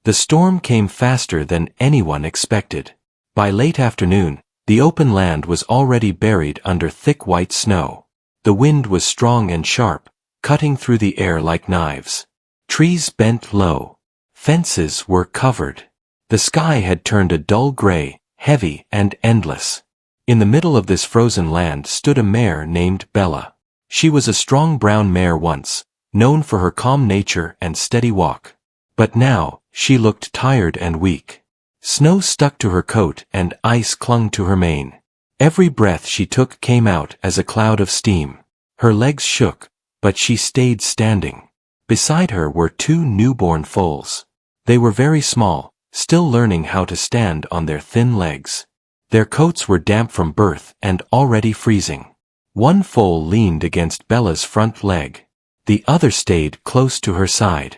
The storm came faster than anyone expected. By late afternoon, the open land was already buried under thick white snow. The wind was strong and sharp, cutting through the air like knives. Trees bent low. Fences were covered. The sky had turned a dull gray, heavy and endless. In the middle of this frozen land stood a mare named Bella. She was a strong brown mare once, known for her calm nature and steady walk. But now, she looked tired and weak. Snow stuck to her coat and ice clung to her mane. Every breath she took came out as a cloud of steam. Her legs shook, but she stayed standing. Beside her were two newborn foals. They were very small, still learning how to stand on their thin legs. Their coats were damp from birth and already freezing. One foal leaned against Bella's front leg. The other stayed close to her side.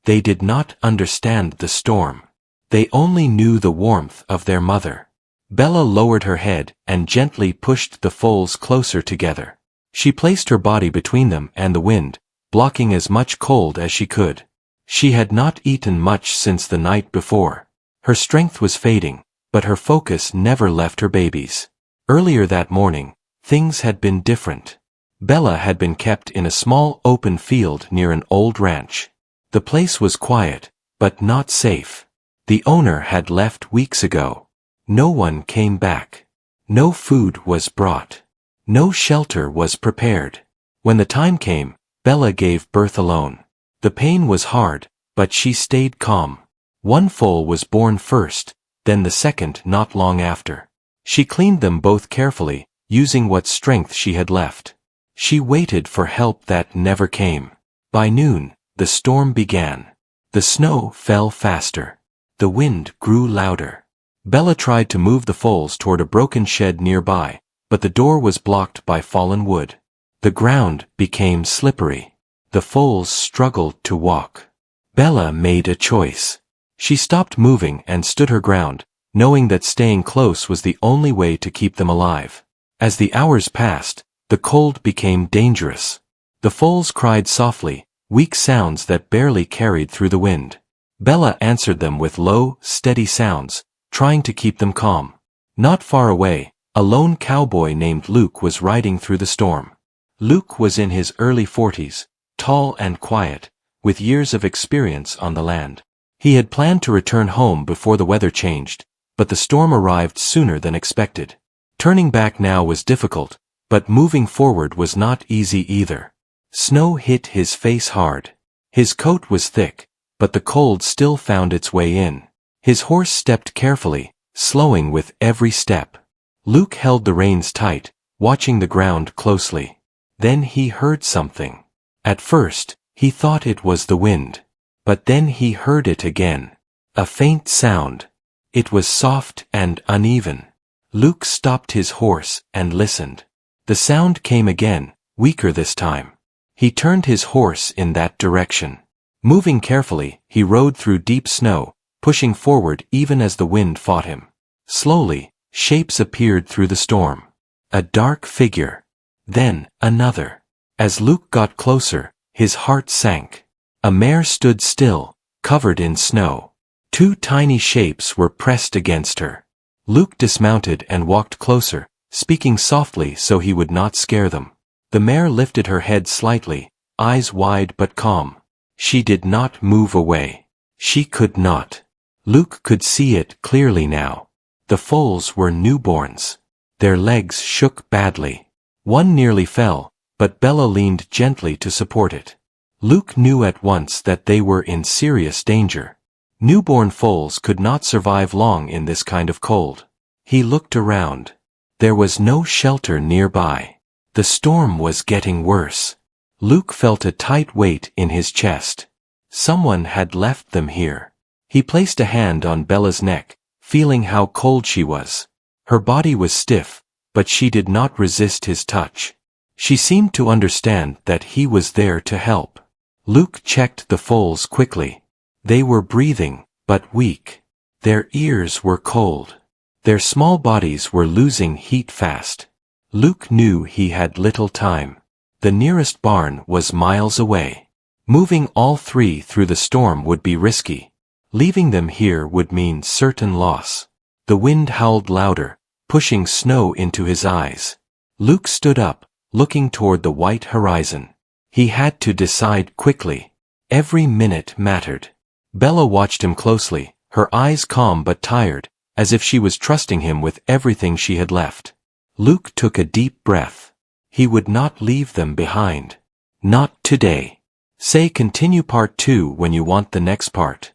They did not understand the storm. They only knew the warmth of their mother. Bella lowered her head and gently pushed the foals closer together. She placed her body between them and the wind, blocking as much cold as she could. She had not eaten much since the night before. Her strength was fading, but her focus never left her babies. Earlier that morning, things had been different. Bella had been kept in a small open field near an old ranch. The place was quiet, but not safe. The owner had left weeks ago. No one came back. No food was brought. No shelter was prepared. When the time came, Bella gave birth alone. The pain was hard, but she stayed calm. One foal was born first, then the second not long after. She cleaned them both carefully, using what strength she had left. She waited for help that never came. By noon, the storm began. The snow fell faster. The wind grew louder. Bella tried to move the foals toward a broken shed nearby, but the door was blocked by fallen wood. The ground became slippery. The foals struggled to walk. Bella made a choice. She stopped moving and stood her ground, knowing that staying close was the only way to keep them alive. As the hours passed, the cold became dangerous. The foals cried softly, weak sounds that barely carried through the wind. Bella answered them with low, steady sounds, trying to keep them calm. Not far away, a lone cowboy named Luke was riding through the storm. Luke was in his early 40s, tall and quiet, with years of experience on the land. He had planned to return home before the weather changed, but the storm arrived sooner than expected. Turning back now was difficult, but moving forward was not easy either. Snow hit his face hard. His coat was thick, but the cold still found its way in. His horse stepped carefully, slowing with every step. Luke held the reins tight, watching the ground closely. Then he heard something. At first, he thought it was the wind. But then he heard it again. A faint sound. It was soft and uneven. Luke stopped his horse and listened. The sound came again, weaker this time. He turned his horse in that direction. Moving carefully, he rode through deep snow, pushing forward even as the wind fought him. Slowly, shapes appeared through the storm. A dark figure. Then, another. As Luke got closer, his heart sank. A mare stood still, covered in snow. Two tiny shapes were pressed against her. Luke dismounted and walked closer, speaking softly so he would not scare them. The mare lifted her head slightly, eyes wide but calm. She did not move away. She could not. Luke could see it clearly now. The foals were newborns. Their legs shook badly. One nearly fell, but Bella leaned gently to support it. Luke knew at once that they were in serious danger. Newborn foals could not survive long in this kind of cold. He looked around. There was no shelter nearby. The storm was getting worse. Luke felt a tight weight in his chest. Someone had left them here. He placed a hand on Bella's neck, feeling how cold she was. Her body was stiff, but she did not resist his touch. She seemed to understand that he was there to help. Luke checked the foals quickly. They were breathing, but weak. Their ears were cold. Their small bodies were losing heat fast. Luke knew he had little time. The nearest barn was miles away. Moving all three through the storm would be risky. Leaving them here would mean certain loss. The wind howled louder, pushing snow into his eyes. Luke stood up, looking toward the white horizon. He had to decide quickly. Every minute mattered. Bella watched him closely, her eyes calm but tired, as if she was trusting him with everything she had left. Luke took a deep breath. He would not leave them behind. Not today. Say continue part 2 when you want the next part.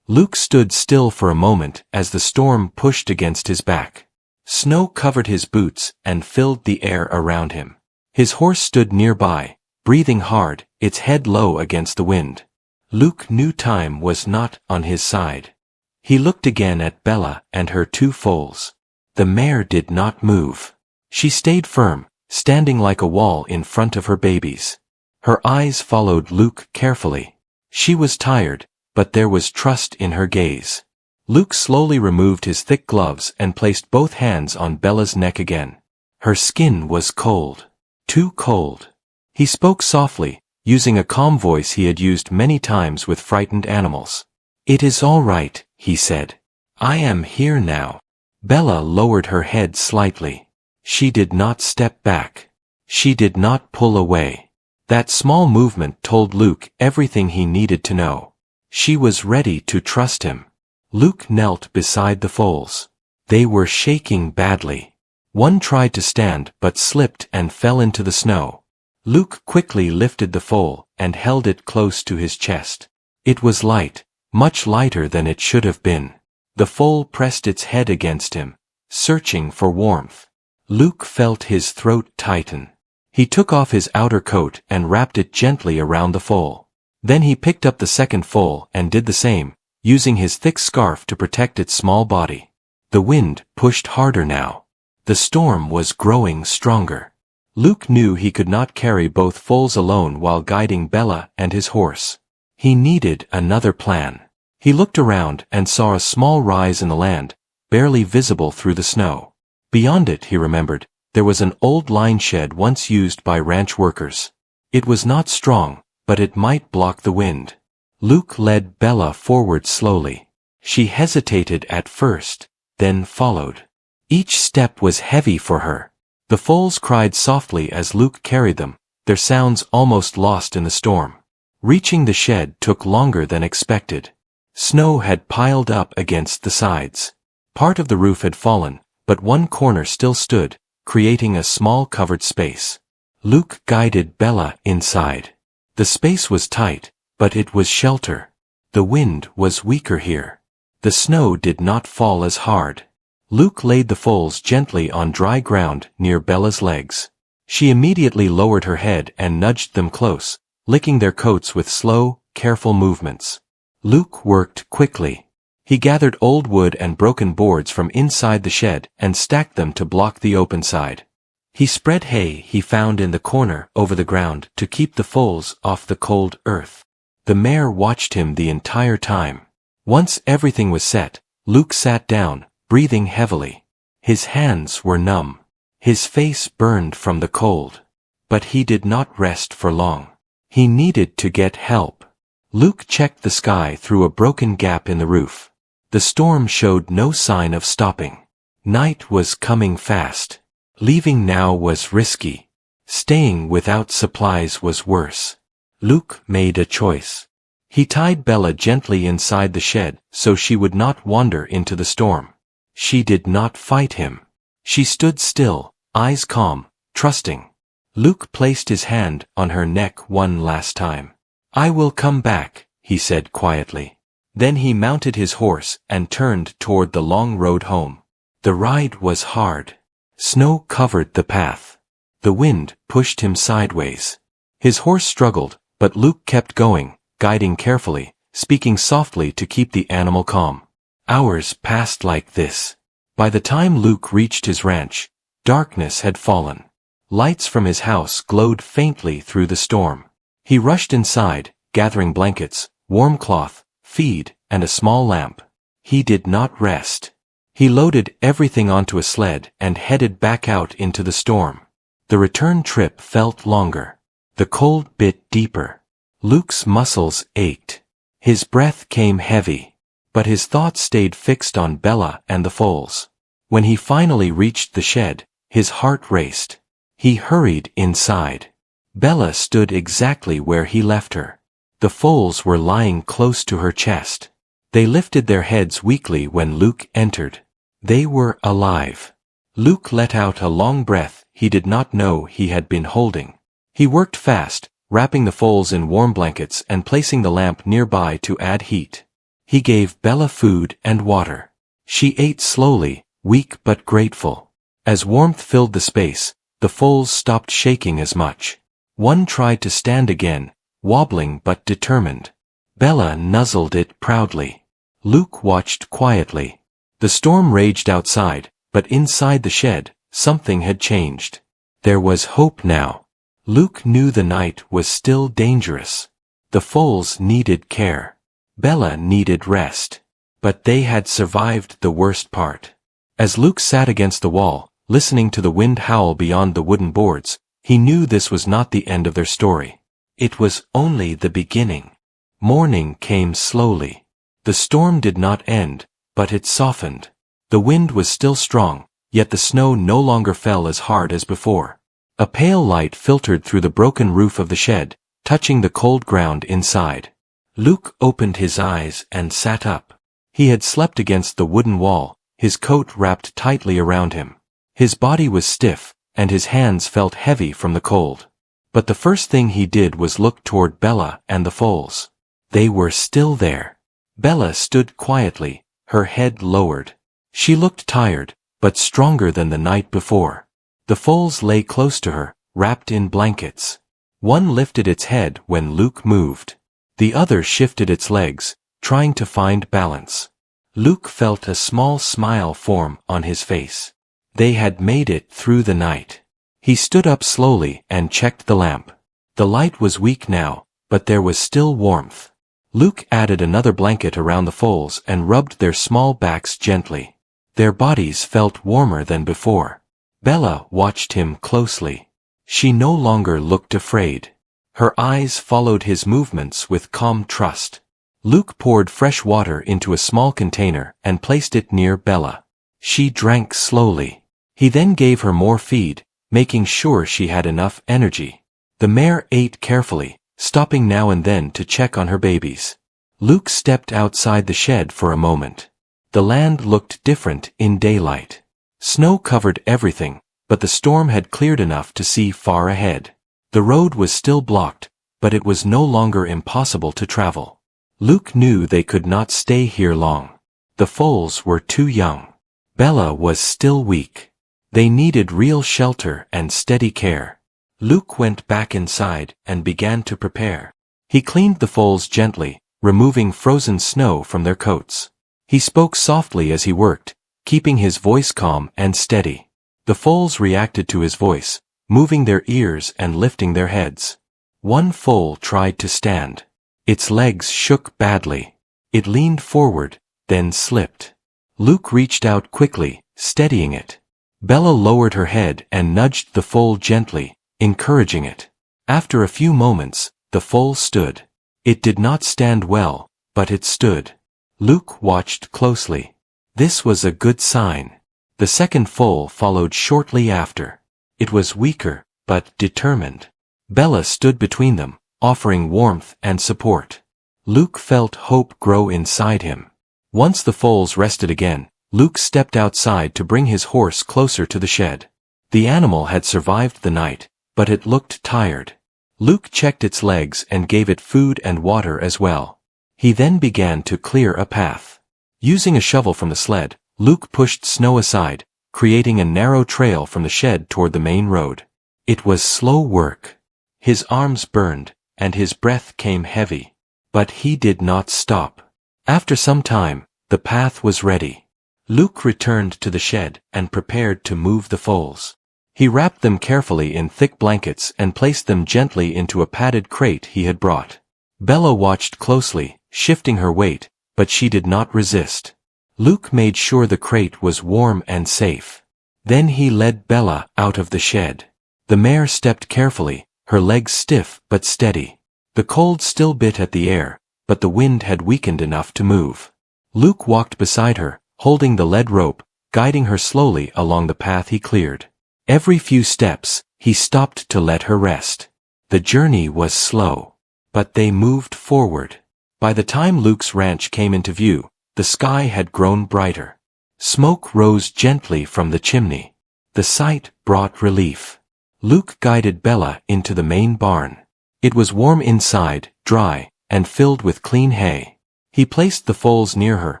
Luke stood still for a moment as the storm pushed against his back. Snow covered his boots and filled the air around him. His horse stood nearby, breathing hard, its head low against the wind. Luke knew time was not on his side. He looked again at Bella and her 2 foals. The mare did not move. She stayed firm, standing like a wall in front of her babies. Her eyes followed Luke carefully. She was tired, but there was trust in her gaze. Luke slowly removed his thick gloves and placed both hands on Bella's neck again. Her skin was cold. Too cold. He spoke softly, using a calm voice he had used many times with frightened animals. "It is all right," he said. "I am here now." Bella lowered her head slightly. She did not step back. She did not pull away. That small movement told Luke everything he needed to know. She was ready to trust him. Luke knelt beside the foals. They were shaking badly. One tried to stand but slipped and fell into the snow. Luke quickly lifted the foal and held it close to his chest. It was light, much lighter than it should have been. The foal pressed its head against him, searching for warmth. Luke felt his throat tighten. He took off his outer coat and wrapped it gently around the foal. Then he picked up the second foal and did the same, using his thick scarf to protect its small body. The wind pushed harder now. The storm was growing stronger. Luke knew he could not carry both foals alone while guiding Bella and his horse. He needed another plan. He looked around and saw a small rise in the land, barely visible through the snow. Beyond it, he remembered, there was an old line shed once used by ranch workers. It was not strong, but it might block the wind. Luke led Bella forward slowly. She hesitated at first, then followed. Each step was heavy for her. The foals cried softly as Luke carried them, their sounds almost lost in the storm. Reaching the shed took longer than expected. Snow had piled up against the sides. Part of the roof had fallen, but one corner still stood, creating a small covered space. Luke guided Bella inside. The space was tight, but it was shelter. The wind was weaker here. The snow did not fall as hard. Luke laid the foals gently on dry ground near Bella's legs. She immediately lowered her head and nudged them close, licking their coats with slow, careful movements. Luke worked quickly. He gathered old wood and broken boards from inside the shed and stacked them to block the open side. He spread hay he found in the corner over the ground to keep the foals off the cold earth. The mare watched him the entire time. Once everything was set, Luke sat down, breathing heavily. His hands were numb. His face burned from the cold. But he did not rest for long. He needed to get help. Luke checked the sky through a broken gap in the roof. The storm showed no sign of stopping. Night was coming fast. Leaving now was risky. Staying without supplies was worse. Luke made a choice. He tied Bella gently inside the shed so she would not wander into the storm. She did not fight him. She stood still, eyes calm, trusting. Luke placed his hand on her neck one last time. "I will come back," he said quietly. Then he mounted his horse and turned toward the long road home. The ride was hard. Snow covered the path. The wind pushed him sideways. His horse struggled, but Luke kept going, guiding carefully, speaking softly to keep the animal calm. Hours passed like this. By the time Luke reached his ranch, darkness had fallen. Lights from his house glowed faintly through the storm. He rushed inside, gathering blankets, warm cloth, feed, and a small lamp. He did not rest. He loaded everything onto a sled and headed back out into the storm. The return trip felt longer. The cold bit deeper. Luke's muscles ached. His breath came heavy. But his thoughts stayed fixed on Bella and the foals. When he finally reached the shed, his heart raced. He hurried inside. Bella stood exactly where he left her. The foals were lying close to her chest. They lifted their heads weakly when Luke entered. They were alive. Luke let out a long breath he did not know he had been holding. He worked fast, wrapping the foals in warm blankets and placing the lamp nearby to add heat. He gave Bella food and water. She ate slowly, weak but grateful. As warmth filled the space, the foals stopped shaking as much. One tried to stand again, wobbling but determined. Bella nuzzled it proudly. Luke watched quietly. The storm raged outside, but inside the shed, something had changed. There was hope now. Luke knew the night was still dangerous. The foals needed care. Bella needed rest. But they had survived the worst part. As Luke sat against the wall, listening to the wind howl beyond the wooden boards, he knew this was not the end of their story. It was only the beginning. Morning came slowly. The storm did not end, but it softened. The wind was still strong, yet the snow no longer fell as hard as before. A pale light filtered through the broken roof of the shed, touching the cold ground inside. Luke opened his eyes and sat up. He had slept against the wooden wall, his coat wrapped tightly around him. His body was stiff, and his hands felt heavy from the cold. But the first thing he did was look toward Bella and the foals. They were still there. Bella stood quietly, her head lowered. She looked tired, but stronger than the night before. The foals lay close to her, wrapped in blankets. One lifted its head when Luke moved. The other shifted its legs, trying to find balance. Luke felt a small smile form on his face. They had made it through the night. He stood up slowly and checked the lamp. The light was weak now, but there was still warmth. Luke added another blanket around the foals and rubbed their small backs gently. Their bodies felt warmer than before. Bella watched him closely. She no longer looked afraid. Her eyes followed his movements with calm trust. Luke poured fresh water into a small container and placed it near Bella. She drank slowly. He then gave her more feed, making sure she had enough energy. The mare ate carefully, stopping now and then to check on her babies. Luke stepped outside the shed for a moment. The land looked different in daylight. Snow covered everything, but the storm had cleared enough to see far ahead. The road was still blocked, but it was no longer impossible to travel. Luke knew they could not stay here long. The foals were too young. Bella was still weak. They needed real shelter and steady care. Luke went back inside and began to prepare. He cleaned the foals gently, removing frozen snow from their coats. He spoke softly as he worked, keeping his voice calm and steady. The foals reacted to his voice, moving their ears and lifting their heads. One foal tried to stand. Its legs shook badly. It leaned forward, then slipped. Luke reached out quickly, steadying it. Bella lowered her head and nudged the foal gently, encouraging it. After a few moments, the foal stood. It did not stand well, but it stood. Luke watched closely. This was a good sign. The second foal followed shortly after. It was weaker, but determined. Bella stood between them, offering warmth and support. Luke felt hope grow inside him. Once the foals rested again, Luke stepped outside to bring his horse closer to the shed. The animal had survived the night, but it looked tired. Luke checked its legs and gave it food and water as well. He then began to clear a path. Using a shovel from the sled, Luke pushed snow aside, creating a narrow trail from the shed toward the main road. It was slow work. His arms burned, and his breath came heavy. But he did not stop. After some time, the path was ready. Luke returned to the shed and prepared to move the foals. He wrapped them carefully in thick blankets and placed them gently into a padded crate he had brought. Bella watched closely, shifting her weight, but she did not resist. Luke made sure the crate was warm and safe. Then he led Bella out of the shed. The mare stepped carefully, her legs stiff but steady. The cold still bit at the air, but the wind had weakened enough to move. Luke walked beside her, holding the lead rope, guiding her slowly along the path he cleared. Every few steps, he stopped to let her rest. The journey was slow, but they moved forward. By the time Luke's ranch came into view, the sky had grown brighter. Smoke rose gently from the chimney. The sight brought relief. Luke guided Bella into the main barn. It was warm inside, dry, and filled with clean hay. He placed the foals near her,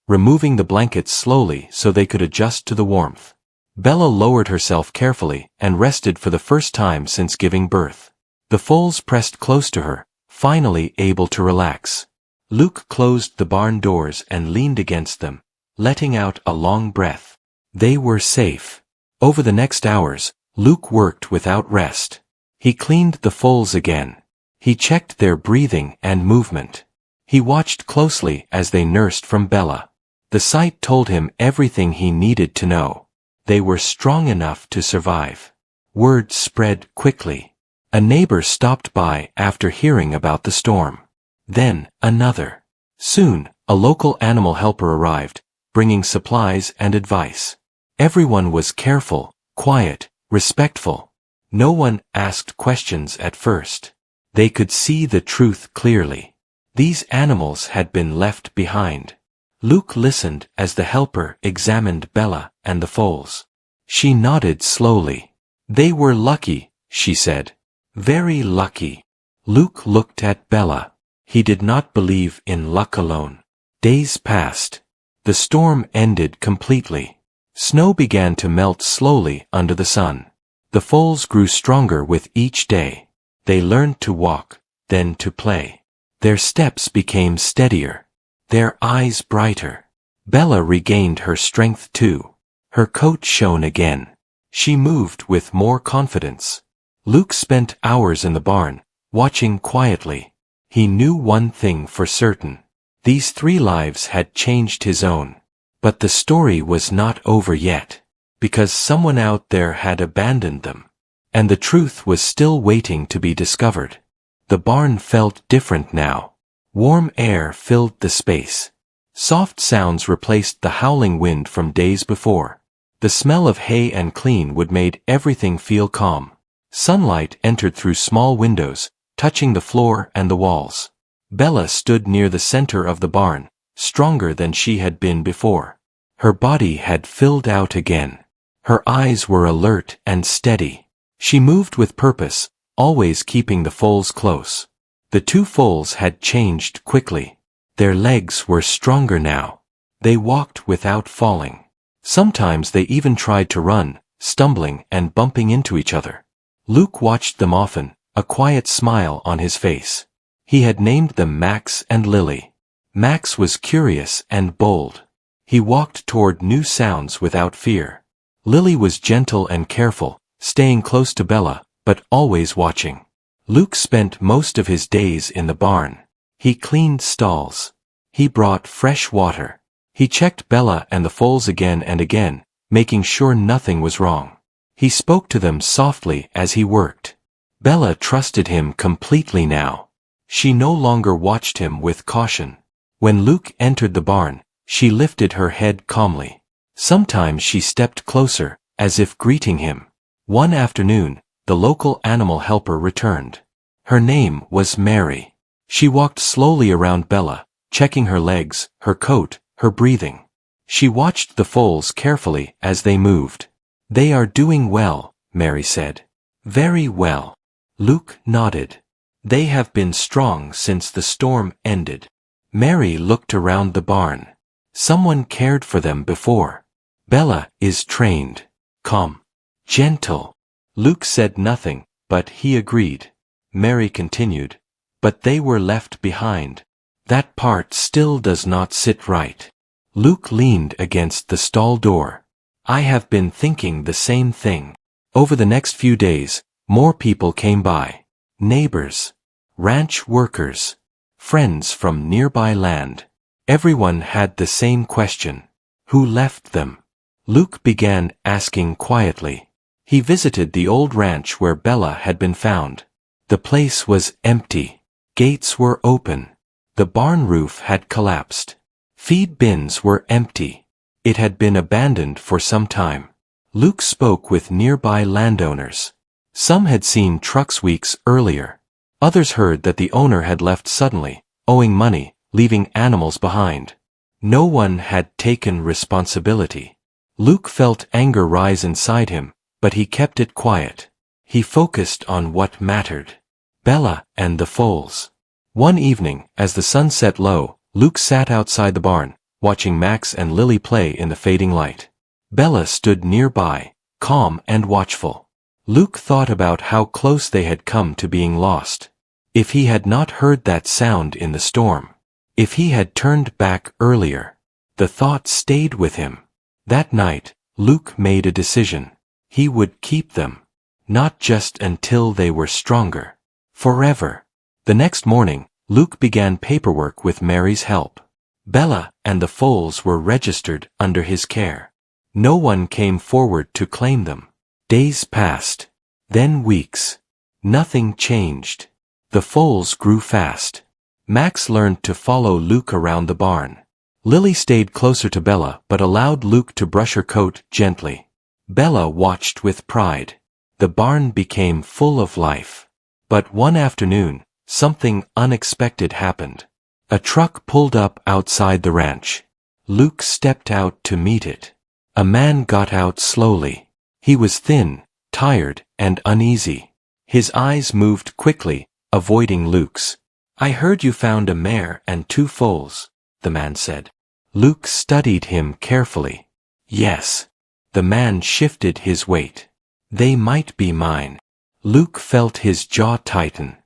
removing the blankets slowly so they could adjust to the warmth. Bella lowered herself carefully and rested for the first time since giving birth. The foals pressed close to her, finally able to relax. Luke closed the barn doors and leaned against them, letting out a long breath. They were safe. Over the next hours, Luke worked without rest. He cleaned the foals again. He checked their breathing and movement. He watched closely as they nursed from Bella. The sight told him everything he needed to know. They were strong enough to survive. Word spread quickly. A neighbor stopped by after hearing about the storm. Then, another. Soon, a local animal helper arrived, bringing supplies and advice. Everyone was careful, quiet, respectful. No one asked questions at first. They could see the truth clearly. These animals had been left behind. Luke listened as the helper examined Bella and the foals. She nodded slowly. They were lucky, she said. Very lucky. Luke looked at Bella. He did not believe in luck alone. Days passed. The storm ended completely. Snow began to melt slowly under the sun. The foals grew stronger with each day. They learned to walk, then to play. Their steps became steadier. Their eyes brighter. Bella regained her strength too. Her coat shone again. She moved with more confidence. Luke spent hours in the barn, watching quietly. He knew one thing for certain. These 3 lives had changed his own. But the story was not over yet, because someone out there had abandoned them. And the truth was still waiting to be discovered. The barn felt different now. Warm air filled the space. Soft sounds replaced the howling wind from days before. The smell of hay and clean wood made everything feel calm. Sunlight entered through small windows, touching the floor and the walls. Bella stood near the center of the barn, stronger than she had been before. Her body had filled out again. Her eyes were alert and steady. She moved with purpose, always keeping the foals close. The 2 foals had changed quickly. Their legs were stronger now. They walked without falling. Sometimes they even tried to run, stumbling and bumping into each other. Luke watched them often, a quiet smile on his face. He had named them Max and Lily. Max was curious and bold. He walked toward new sounds without fear. Lily was gentle and careful, staying close to Bella, but always watching. Luke spent most of his days in the barn. He cleaned stalls. He brought fresh water. He checked Bella and the foals again and again, making sure nothing was wrong. He spoke to them softly as he worked. Bella trusted him completely now. She no longer watched him with caution. When Luke entered the barn, she lifted her head calmly. Sometimes she stepped closer, as if greeting him. One afternoon, the local animal helper returned. Her name was Mare. She walked slowly around Bella, checking her legs, her coat, her breathing. She watched the foals carefully as they moved. "They are doing well," Mare said. "Very well." Luke nodded. "They have been strong since the storm ended." Mare looked around the barn. Someone cared for them before. "Bella is trained. Calm. Gentle." Luke said nothing, but he agreed. Mare continued. "But they were left behind. That part still does not sit right." Luke leaned against the stall door. "I have been thinking the same thing." Over the next few days, more people came by. Neighbors, ranch workers, friends from nearby land. Everyone had the same question. Who left them? Luke began asking quietly. He visited the old ranch where Bella had been found. The place was empty. Gates were open. The barn roof had collapsed. Feed bins were empty. It had been abandoned for some time. Luke spoke with nearby landowners. Some had seen trucks weeks earlier. Others heard that the owner had left suddenly, owing money, leaving animals behind. No one had taken responsibility. Luke felt anger rise inside him, but he kept it quiet. He focused on what mattered. Bella and the foals. One evening, as the sun set low, Luke sat outside the barn, watching Max and Lily play in the fading light. Bella stood nearby, calm and watchful. Luke thought about how close they had come to being lost. If he had not heard that sound in the storm, if he had turned back earlier, the thought stayed with him. That night, Luke made a decision. He would keep them. Not just until they were stronger. Forever. The next morning, Luke began paperwork with Mary's help. Bella and the foals were registered under his care. No one came forward to claim them. Days passed. Then weeks. Nothing changed. The foals grew fast. Max learned to follow Luke around the barn. Lily stayed closer to Bella but allowed Luke to brush her coat gently. Bella watched with pride. The barn became full of life. But one afternoon, something unexpected happened. A truck pulled up outside the ranch. Luke stepped out to meet it. A man got out slowly. He was thin, tired, and uneasy. His eyes moved quickly, avoiding Luke's. "I heard you found a mare and 2 foals," the man said. Luke studied him carefully. "Yes." The man shifted his weight. "They might be mine." Luke felt his jaw tighten.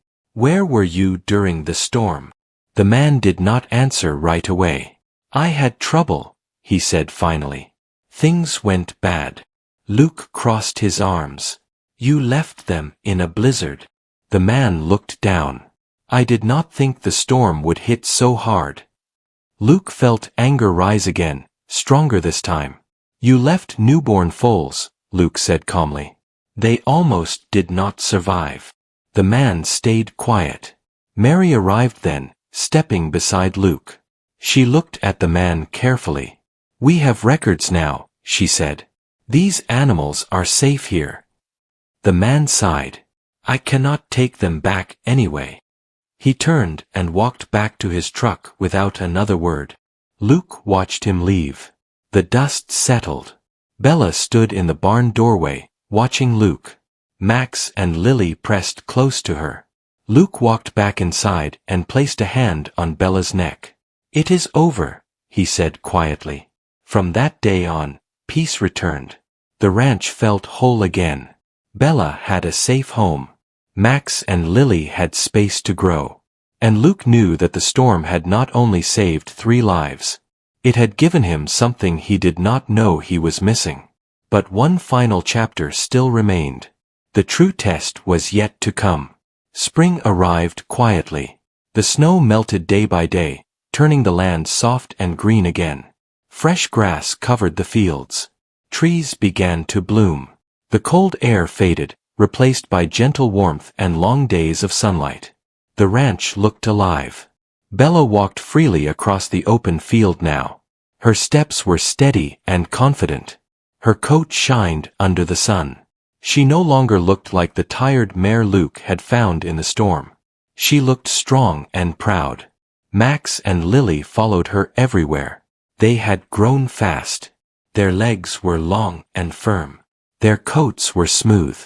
"Where were you during the storm?" The man did not answer right away. "I had trouble," he said finally. "Things went bad." Luke crossed his arms. "You left them in a blizzard." The man looked down. "I did not think the storm would hit so hard." Luke felt anger rise again, stronger this time. "You left newborn foals," Luke said calmly. "They almost did not survive." The man stayed quiet. Mary arrived then, stepping beside Luke. She looked at the man carefully. "We have records now," she said. "These animals are safe here." The man sighed. "I cannot take them back anyway." He turned and walked back to his truck without another word. Luke watched him leave. The dust settled. Bella stood in the barn doorway, watching Luke. Max and Lily pressed close to her. Luke walked back inside and placed a hand on Bella's neck. "It is over," he said quietly. From that day on, peace returned. The ranch felt whole again. Bella had a safe home. Max and Lily had space to grow. And Luke knew that the storm had not only saved 3 lives. It had given him something he did not know he was missing. But one final chapter still remained. The true test was yet to come. Spring arrived quietly. The snow melted day by day, turning the land soft and green again. Fresh grass covered the fields. Trees began to bloom. The cold air faded, replaced by gentle warmth and long days of sunlight. The ranch looked alive. Bella walked freely across the open field now. Her steps were steady and confident. Her coat shined under the sun. She no longer looked like the tired mare Luke had found in the storm. She looked strong and proud. Max and Lily followed her everywhere. They had grown fast. Their legs were long and firm. Their coats were smooth.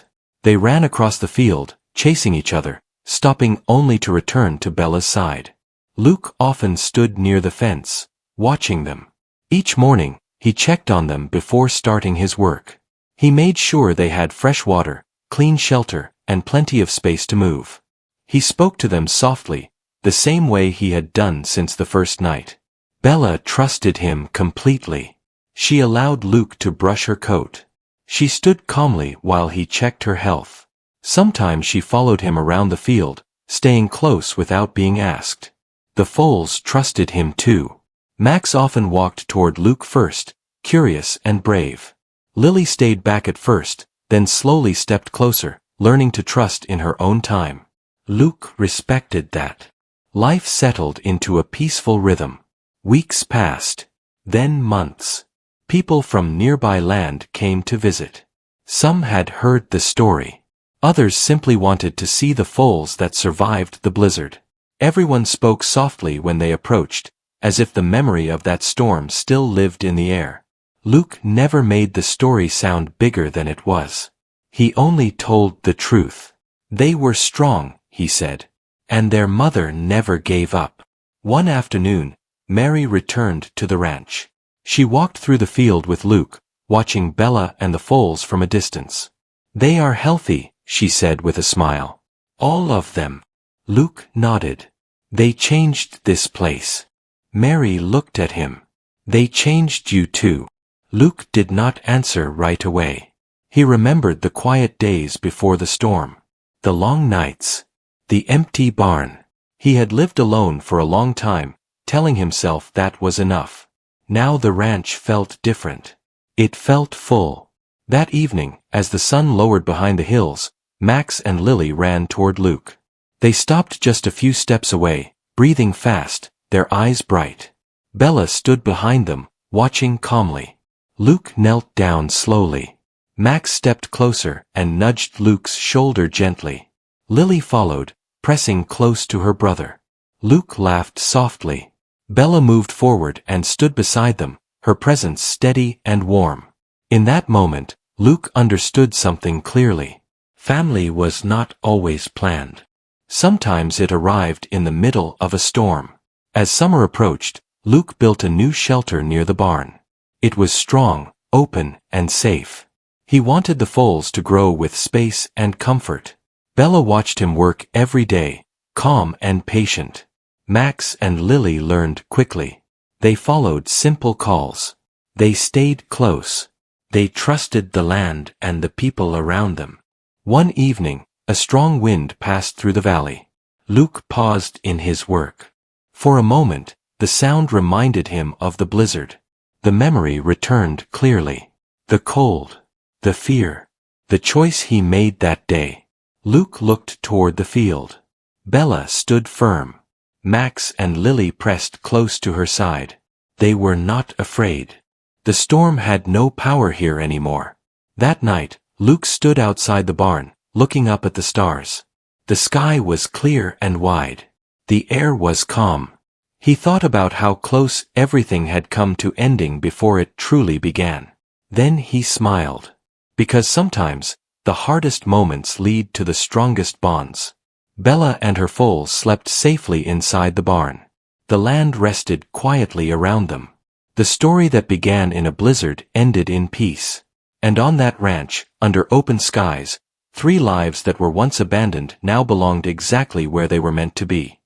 They ran across the field, chasing each other, stopping only to return to Bella's side. Luke often stood near the fence, watching them. Each morning, he checked on them before starting his work. He made sure they had fresh water, clean shelter, and plenty of space to move. He spoke to them softly, the same way he had done since the first night. Bella trusted him completely. She allowed Luke to brush her coat. She stood calmly while he checked her health. Sometimes she followed him around the field, staying close without being asked. The foals trusted him too. Max often walked toward Luke first, curious and brave. Lily stayed back at first, then slowly stepped closer, learning to trust in her own time. Luke respected that. Life settled into a peaceful rhythm. Weeks passed. Then months. People from nearby land came to visit. Some had heard the story. Others simply wanted to see the foals that survived the blizzard. Everyone spoke softly when they approached, as if the memory of that storm still lived in the air. Luke never made the story sound bigger than it was. He only told the truth. They were strong, he said, and their mother never gave up. One afternoon, Mare returned to the ranch. She walked through the field with Luke, watching Bella and the foals from a distance. "They are healthy," she said with a smile. "All of them." Luke nodded. "They changed this place." Mare looked at him. "They changed you too." Luke did not answer right away. He remembered the quiet days before the storm. The long nights. The empty barn. He had lived alone for a long time, telling himself that was enough. Now the ranch felt different. It felt full. That evening, as the sun lowered behind the hills, Max and Lily ran toward Luke. They stopped just a few steps away, breathing fast, their eyes bright. Bella stood behind them, watching calmly. Luke knelt down slowly. Max stepped closer and nudged Luke's shoulder gently. Lily followed, pressing close to her brother. Luke laughed softly. Bella moved forward and stood beside them, her presence steady and warm. In that moment, Luke understood something clearly. Family was not always planned. Sometimes it arrived in the middle of a storm. As summer approached, Luke built a new shelter near the barn. It was strong, open, and safe. He wanted the foals to grow with space and comfort. Bella watched him work every day, calm and patient. Max and Lily learned quickly. They followed simple calls. They stayed close. They trusted the land and the people around them. One evening, a strong wind passed through the valley. Luke paused in his work. For a moment, the sound reminded him of the blizzard. The memory returned clearly. The cold. The fear. The choice he made that day. Luke looked toward the field. Bella stood firm. Max and Lily pressed close to her side. They were not afraid. The storm had no power here anymore. That night, Luke stood outside the barn, looking up at the stars. The sky was clear and wide. The air was calm. He thought about how close everything had come to ending before it truly began. Then he smiled. Because sometimes, the hardest moments lead to the strongest bonds. Bella and her foals slept safely inside the barn. The land rested quietly around them. The story that began in a blizzard ended in peace. And on that ranch, under open skies, 3 lives that were once abandoned now belonged exactly where they were meant to be.